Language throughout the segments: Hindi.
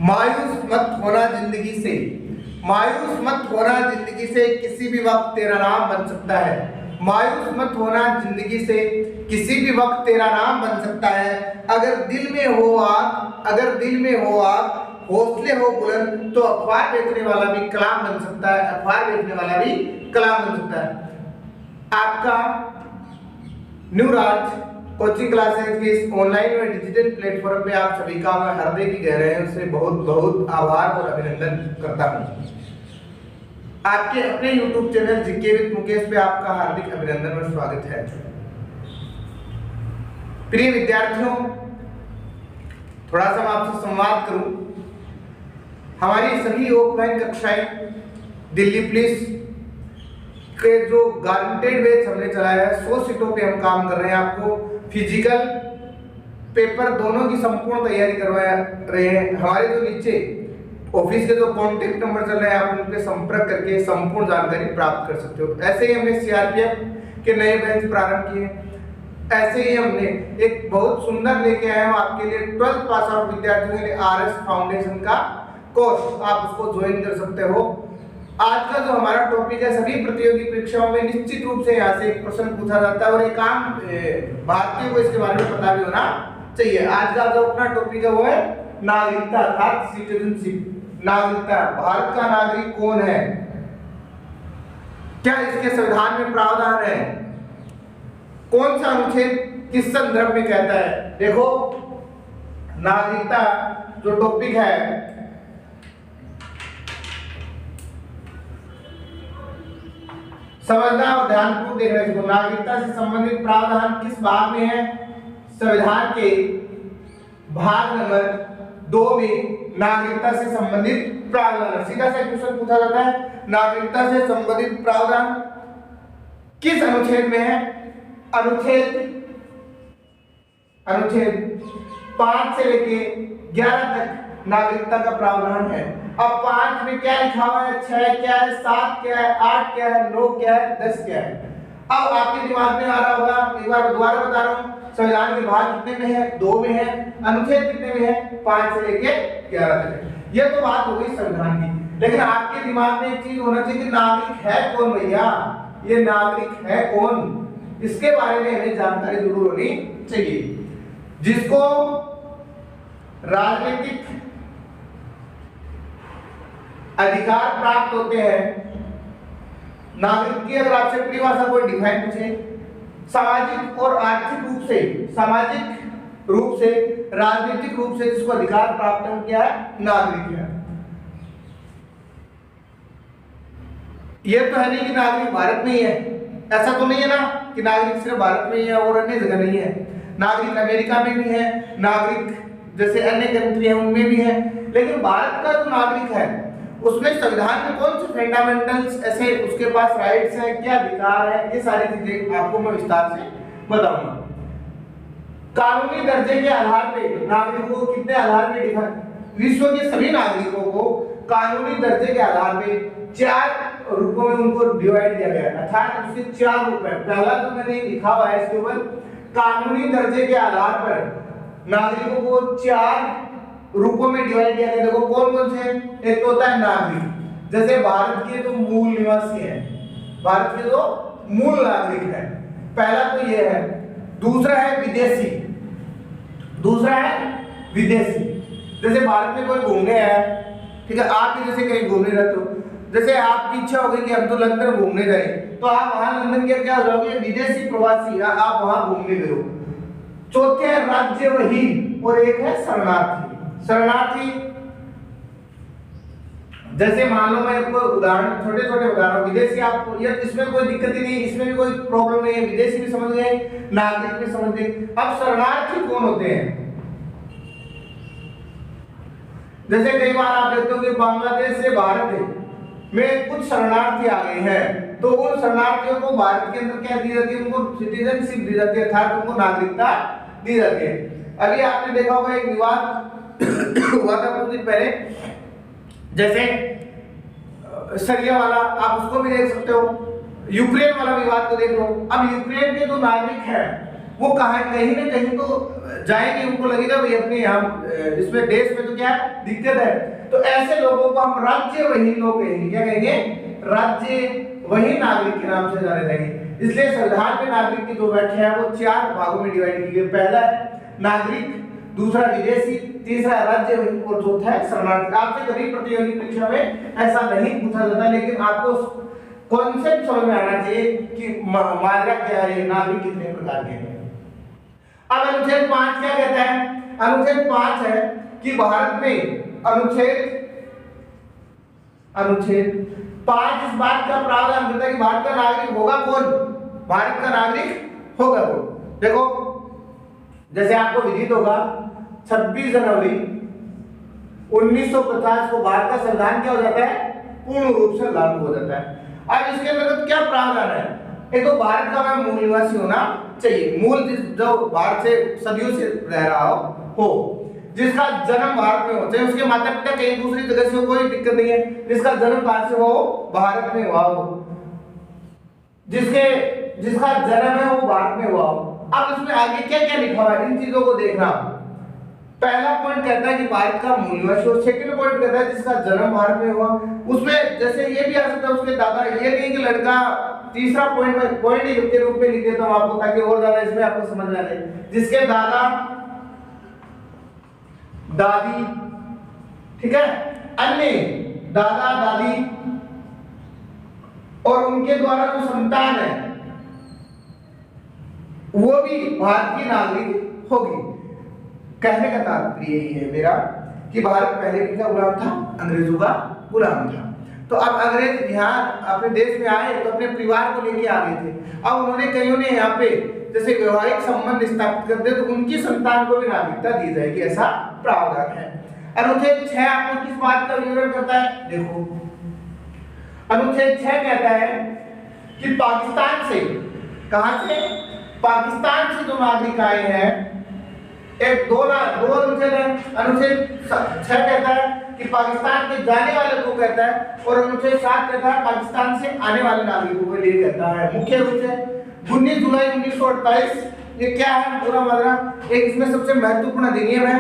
मायूस मत होना जिंदगी से, मायूस मत होना जिंदगी से, किसी भी वक्त तेरा नाम बन सकता है। मायूस मत होना जिंदगी से, किसी भी वक्त तेरा नाम बन सकता है। अगर दिल में हो आग, अगर दिल में हो आग, हौसले हो बुलंद, तो अखबार बेचने वाला भी कलाम बन सकता है, अखबार बेचने वाला भी कलाम बन सकता है। आपका न्यू राज कोचिंग क्लासेस के इस ऑनलाइन और डिजिटल प्लेटफॉर्म पे आप सभी का मैं हृदय की गहराइयों से बहुत बहुत आभार और अभिनंदन करता हूँ। आपके अपने YouTube channel GK with Mukesh पे आपका हार्दिक अभिनंदन और स्वागत है। प्रिय विद्यार्थियों, थोड़ा सा मैं आपसे संवाद करूं। हमारी सभी ऑफलाइन कक्षाएं दिल्ली पुलिस के जो गारंटेड बैच हमने चलाया है, 100 सीटों पे हम काम कर रहे हैं। आपको फिजिकल पेपर दोनों की संपूर्ण तैयारी करवा रहे हैं। हमारे जो नीचे ऑफिस के जो कॉन्टेक्ट नंबर चल रहे हैं, आप उन पे संपर्क करके संपूर्ण जानकारी प्राप्त कर सकते हो। ऐसे ही हमने सीआरपीएफ के नए बैच प्रारंभ किए। ऐसे ही हमने एक बहुत सुंदर लेके आए हैं आपके लिए 12th पास आउट विद्यार्थियों के लिए आरएस फाउंडेशन का कोर्स, आप उसको ज्वाइन कर सकते हो। आज का जो हमारा टॉपिक है, सभी प्रतियोगी परीक्षाओं में निश्चित रूप से यहाँ से एक प्रश्न पूछा जाता है और एक आम भारतीय को इसके बारे में पता भी होना चाहिए। आज का जो अपना टॉपिक है वो है नागरिकता अर्थात सिटीजनशिप। नागरिकता, भारत का नागरिक कौन है, क्या इसके संविधान में प्रावधान है, कौन सा अनुच्छेद किस संदर्भ में कहता है। देखो, नागरिकता जो टॉपिक है, समझना और ध्यानपूर्वक देखना इसको। नागरिकता से संबंधित प्रावधान किस भाग में है? संविधान के भाग नंबर 2 में नागरिकता से संबंधित प्रावधान। सीधा सा क्वेश्चन पूछा जाता है, नागरिकता से संबंधित प्रावधान किस अनुच्छेद में है? अनुच्छेद 5 से लेके 11 तक नागरिकता का प्रावधान है। अब 5 में क्या लिखा हुआ है, 6 क्या है, 7 क्या है, 8 क्या है, 9 क्या है, 10 क्या है। अब आपके दिमाग में आ रहा होगा, एक बार दोबारा बता रहा हूँ, संविधान के भाग कितने में है? 2 में है। अनुच्छेद कितने में है? 5 से लेके 11 तक। ये तो बात हो गई संविधान की, लेकिन आपके दिमाग में एक चीज होना चाहिए कि नागरिक है कौन भैया, ये नागरिक है कौन, इसके बारे में हमें जानकारी जरूर होनी चाहिए। जिसको राजनीतिक अधिकार प्राप्त होते हैं, नागरिक की अगर आपसे परिभाषा कोई डिफाइन पूछे, सामाजिक और आर्थिक रूप से, सामाजिक रूप से, राजनीतिक रूप से जिसको अधिकार प्राप्त है, क्या है? नागरिक है। ये तो है नहीं कि नागरिक भारत में ही है, ऐसा तो नहीं है ना कि नागरिक सिर्फ भारत में ही है और अन्य जगह नहीं है। नागरिक अमेरिका में भी है, नागरिक जैसे अन्य कंट्री है उनमें भी है, लेकिन भारत का जो नागरिक है उसमें संविधान में कौन से फंडामेंटल्स ऐसे उसके पास राइट्स हैं, क्या अधिकार है, ये सारी चीजें आपको मैं विस्तार से बताऊंगा। कानूनी दर्जे के आधार पे नागरिकों को कितने आधार पे डिफाइन, विश्व के सभी नागरिकों को कानूनी दर्जे के आधार पे 4 रूपों में उनको डिवाइड किया गया है, अर्थात उसके 4 रूप हैं। पहला तो मैंने लिखा हुआ है इसके ऊपर, कानूनी दर्जे के आधार पर नागरिकों को 4 रूपों में डिवाइड किया गया। देखो कौन कौन से हैं? एक तो होता है नागरिक, जैसे भारत के जो मूल निवासी हैं, भारत के जो मूल नागरिक हैं, पहला तो ये है। दूसरा है विदेशी, दूसरा है विदेशी। जैसे भारत में कोई घूमने आया, ठीक है, आप भी जैसे कहीं घूमने जाते हो, जैसे आपकी इच्छा हो गई कि हम तो लंदन घूमने जाए, तो आप वहां लंदन के क्या हो जाओगे? विदेशी प्रवासी, आप वहां घूमने गए हो। चौथे है राज्यवहीन और एक है शरणार्थी। शरणार्थी, जैसे मान लो मैं आपको उदाहरण, छोटे छोटे उदाहरण, विदेशी आपको ये इसमें कोई दिक्कत ही नहीं, इसमें भी कोई प्रॉब्लम नहीं है, विदेशी भी समझ गए, नागरिक भी समझ गए। अब शरणार्थी कौन होते हैं? जैसे कई बार आप देखते हो कि बांग्लादेश से भारत में कुछ शरणार्थी आ गए हैं, तो उन शरणार्थियों को भारत के अंदर क्या दी जाती है? उनको सिटीजनशिप दी जाती है, अर्थात उनको नागरिकता दी जाती है। अभी आपने देखा होगा एक विवाद हुआ था कुछ दिन पहले, जैसे सरिया वाला, आप उसको भी देख सकते हो, यूक्रेन वाला विवाद को देख लो। अब यूक्रेन के जो नागरिक हैं वो कहाँ कहीं ना कहीं तो जाएंगे, उनको लगेगा भाई अपने यहाँ इसमें देश में तो क्या दिक्कत है, तो ऐसे लोगों को हम राज्यवहीन लोग कहेंगे। क्या कहेंगे? राज्यवहीन नागरिक के नाम से जाने जाएंगे। इसलिए संविधान में नागरिक की जो व्याख्या है वो 4 भागों में डिवाइड की गई। पहला है नागरिक, दूसरा विदेशी, तीसरा राज्यवहीन और चौथा है शरणार्थी। आपसे कभी प्रतियोगी परीक्षा में ऐसा नहीं पूछा जाता, लेकिन आपको कॉन्सेप्ट समझ में आना चाहिए कि माजरा क्या है, नागरिक कितने प्रकार के हैं। अब अनुच्छेद 5 क्या कहता है? अनुच्छेद 5 है कि भारत में अनुच्छेद 5 इस बात का प्रावधान करता है कि भारत का नागरिक होगा कौन? भारत का नागरिक होगा कौन? देखो, जैसे आपको विदित होगा 26 जनवरी 1950 को भारत का संविधान क्या हो जाता है? पूर्ण रूप से लागू हो जाता है। अब इसके अंतर्गत क्या प्रावधान है? एक तो भारत का मूल निवासी होना चाहिए, मूल जो भारत से सदियों से रह रहा हो, जिसका जन्म भारत में हो, चाहे उसके माता पिता कहीं दूसरी जगह से हो, कोई दिक्कत नहीं है, जिसका जन्म कहां से हो? भारत में हुआ हो, जिसका जन्म है वो भारत में हुआ हो। अब इसमें आगे क्या क्या लिखा हुआ है, इन चीजों को देखना। पहला पॉइंट कहता है कि भारत का मूल निवासी, और सेकंड पॉइंट कहता है जिसका जन्म भारत में हुआ। उसमें जैसे ये भी आ सकता है उसके दादा, ये नहीं कि लड़का। तीसरा पॉइंट ही के रूप में लिख देता हूं आपको, ताकि और ज्यादा इसमें आपको समझ में आ जाए। जिसके दादा दादी, ठीक है, अन्य दादा दादी और उनके द्वारा जो संतान है वो भी भारत की नागरिक होगी। कहने का तात्पर्य यही है मेरा कि भारत पहले किसका गुलाम था? अंग्रेजों का गुलाम था। तो अब अंग्रेज यहाँ अपने देश में आए तो अपने परिवार को लेके आ गए थे। अब उन्होंने कईयों ने यहाँ पे जैसे वैवाहिक संबंध स्थापित करते तो उनकी संतान को भी नागरिकता दी जाएगी, ऐसा प्रावधान है। अनुच्छेद 6 आपको किस बात का विवरण करता है? देखो, अनुच्छेद 6 कहता है कि पाकिस्तान से, कहां से? पाकिस्तान से जो नागरिक आए हैं, एक दो अनुच्छेद है। अनुच्छेद 6 कहता है कि पाकिस्तान के जाने वाले को कहता है, और अनुच्छेद 7 कहता है पाकिस्तान से आने वाले नागरिकों के लिए कहता है। मुख्य रूप से 19 जुलाई 1948 ये क्या है पूरा माजरा? एक इसमें सबसे महत्वपूर्ण अधिनियम है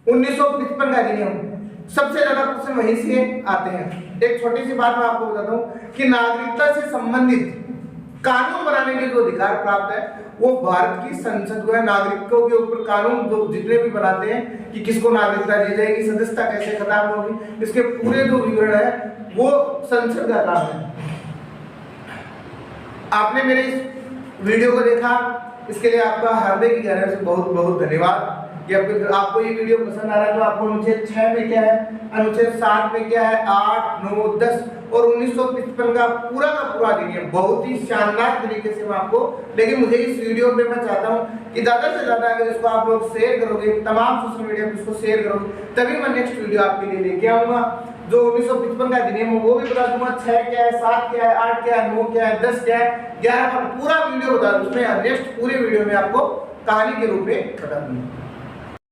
1955 का अधिनियम। सबसे ज्यादा क्वेश्चन वहीं से आते हैं। एक छोटी सी बात मैं आपको बताता हूँ कि नागरिकता से संबंधित कानून बनाने के जो अधिकार प्राप्त है वो भारत की संसद को है। नागरिकों के ऊपर कानून जो जितने भी बनाते हैं कि किसको नागरिकता दी जाएगी, सदस्यता कैसे खत्म होगी, इसके पूरे जो विवरण है वो संसद का काम है। आपने मेरे इस वीडियो को देखा, इसके लिए आपका हृदय की गहराई से बहुत बहुत धन्यवाद। कि आपको ये वीडियो पसंद आ रहा है तो आपको अनुच्छेद 6 में क्या है, अनुच्छेद 7 में क्या है, 8, 9, 10 और 1955 का पूरा अधिनियम बहुत ही शानदार तरीके से मैं आपको, लेकिन मुझे इस वीडियो पे मैं चाहता हूँ कि ज़्यादा से ज़्यादा अगर इसको आप लोग शेयर करोगे, तमाम सोशल मीडिया पे इसको शेयर करोगे, तभी मैं नेक्स्ट वीडियो आपके लिए लेके आऊँगा। जो 1955 का अधिनियम है वो भी बता दूंगा, 6 क्या है, 7 क्या है, 8 क्या है, 9 क्या है, 10 क्या है, 11 का पूरा वीडियो बता दूँ। उसमें नेक्स्ट पूरे वीडियो में आपको कहानी के रूप में बता दूंगा।